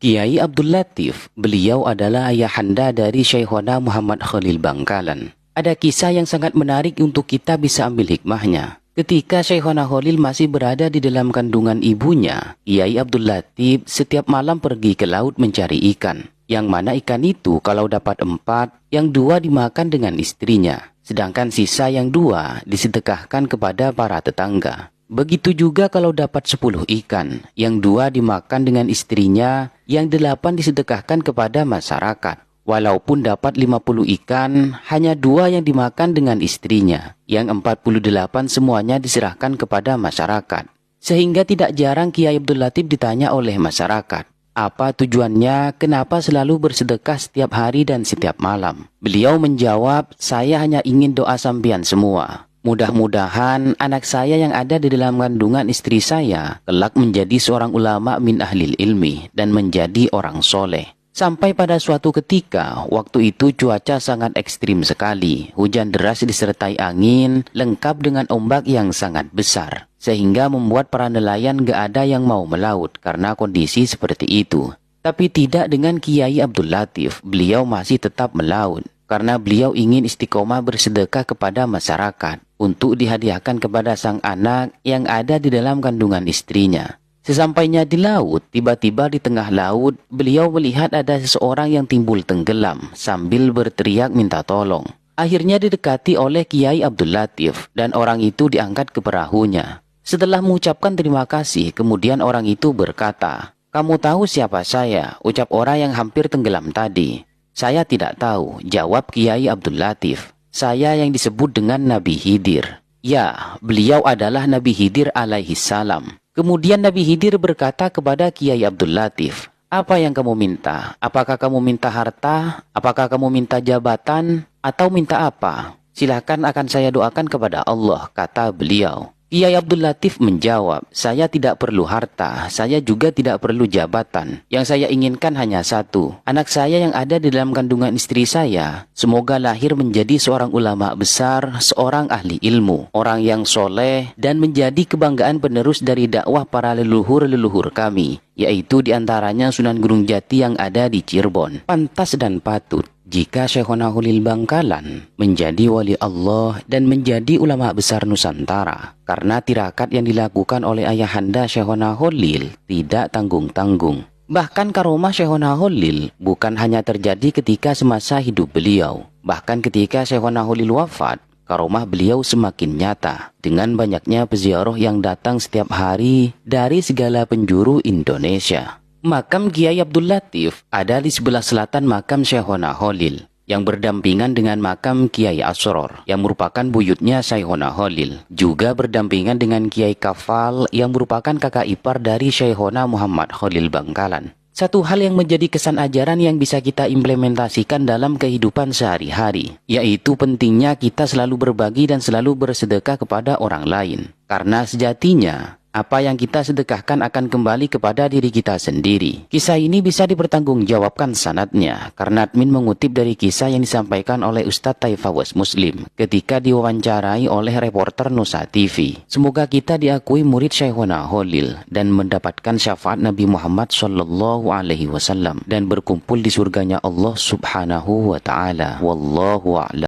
Kiai Abdul Latif, beliau adalah ayahanda dari Syekhona Muhammad Khalil Bangkalan. Ada kisah yang sangat menarik untuk kita bisa ambil hikmahnya. Ketika Syekhona Khalil masih berada di dalam kandungan ibunya, Kiai Abdul Latif setiap malam pergi ke laut mencari ikan. Yang mana ikan itu kalau dapat 4, yang 2 dimakan dengan istrinya. Sedangkan sisa yang 2 disedekahkan kepada para tetangga. Begitu juga kalau dapat 10 ikan, yang 2 dimakan dengan istrinya, yang 8 disedekahkan kepada masyarakat. Walaupun dapat 50 ikan, hanya 2 yang dimakan dengan istrinya, yang 48 semuanya diserahkan kepada masyarakat. Sehingga tidak jarang Kiai Abdul Latif ditanya oleh masyarakat, apa tujuannya, kenapa selalu bersedekah setiap hari dan setiap malam? Beliau menjawab, saya hanya ingin doa sampean semua. Mudah-mudahan anak saya yang ada di dalam kandungan istri saya kelak menjadi seorang ulama min ahlil ilmi dan menjadi orang soleh. Sampai pada suatu ketika, waktu itu cuaca sangat ekstrim sekali. Hujan deras disertai angin, lengkap dengan ombak yang sangat besar. Sehingga membuat para nelayan gak ada yang mau melaut karena kondisi seperti itu. Tapi tidak dengan Kiai Abdul Latif, beliau masih tetap melaut. Karena beliau ingin istiqomah bersedekah kepada masyarakat untuk dihadiahkan kepada sang anak yang ada di dalam kandungan istrinya. Sesampainya di laut, tiba-tiba di tengah laut, beliau melihat ada seseorang yang timbul tenggelam sambil berteriak minta tolong. Akhirnya didekati oleh Kiai Abdul Latif dan orang itu diangkat ke perahunya. Setelah mengucapkan terima kasih, kemudian orang itu berkata, "Kamu tahu siapa saya?" ucap orang yang hampir tenggelam tadi. "Saya tidak tahu," jawab Kiai Abdul Latif. "Saya yang disebut dengan Nabi Khidir." Ya, beliau adalah Nabi Khidir alaihi salam. Kemudian Nabi Khidir berkata kepada Kiai Abdul Latif, "Apa yang kamu minta? Apakah kamu minta harta? Apakah kamu minta jabatan? Atau minta apa? Silahkan akan saya doakan kepada Allah," kata beliau. Kiai Abdul Latif menjawab, "Saya tidak perlu harta, saya juga tidak perlu jabatan. Yang saya inginkan hanya satu, anak saya yang ada di dalam kandungan istri saya, semoga lahir menjadi seorang ulama besar, seorang ahli ilmu, orang yang soleh, dan menjadi kebanggaan penerus dari dakwah para leluhur-leluhur kami, yaitu diantaranya Sunan Gunung Jati yang ada di Cirebon. Pantas dan patut jika Syekhona Khalil Bangkalan menjadi wali Allah dan menjadi ulama besar Nusantara, karena tirakat yang dilakukan oleh ayahanda Syekhona Khalil tidak tanggung-tanggung. Bahkan karomah Syekhona Khalil bukan hanya terjadi ketika semasa hidup beliau, bahkan ketika Syekhona Khalil wafat, karomah beliau semakin nyata dengan banyaknya peziarah yang datang setiap hari dari segala penjuru Indonesia. Makam Kiai Abdul Latif ada di sebelah selatan makam Syekhona Khalil, yang berdampingan dengan makam Kiai Asror, yang merupakan buyutnya Syekhona Khalil. Juga berdampingan dengan Kiai Kafal, yang merupakan kakak ipar dari Syekhona Muhammad Khalil Bangkalan. Satu hal yang menjadi kesan ajaran yang bisa kita implementasikan dalam kehidupan sehari-hari, yaitu pentingnya kita selalu berbagi dan selalu bersedekah kepada orang lain. Karena sejatinya, apa yang kita sedekahkan akan kembali kepada diri kita sendiri. Kisah ini bisa dipertanggungjawabkan sanadnya karena admin mengutip dari kisah yang disampaikan oleh Ustadz Taifawaz Muslim ketika diwawancarai oleh reporter Nusa TV. Semoga kita diakui murid Syekhona Khalil dan mendapatkan syafaat Nabi Muhammad SAW dan berkumpul di surganya Allah Subhanahu wa Ta'ala. Wallahu a'lam.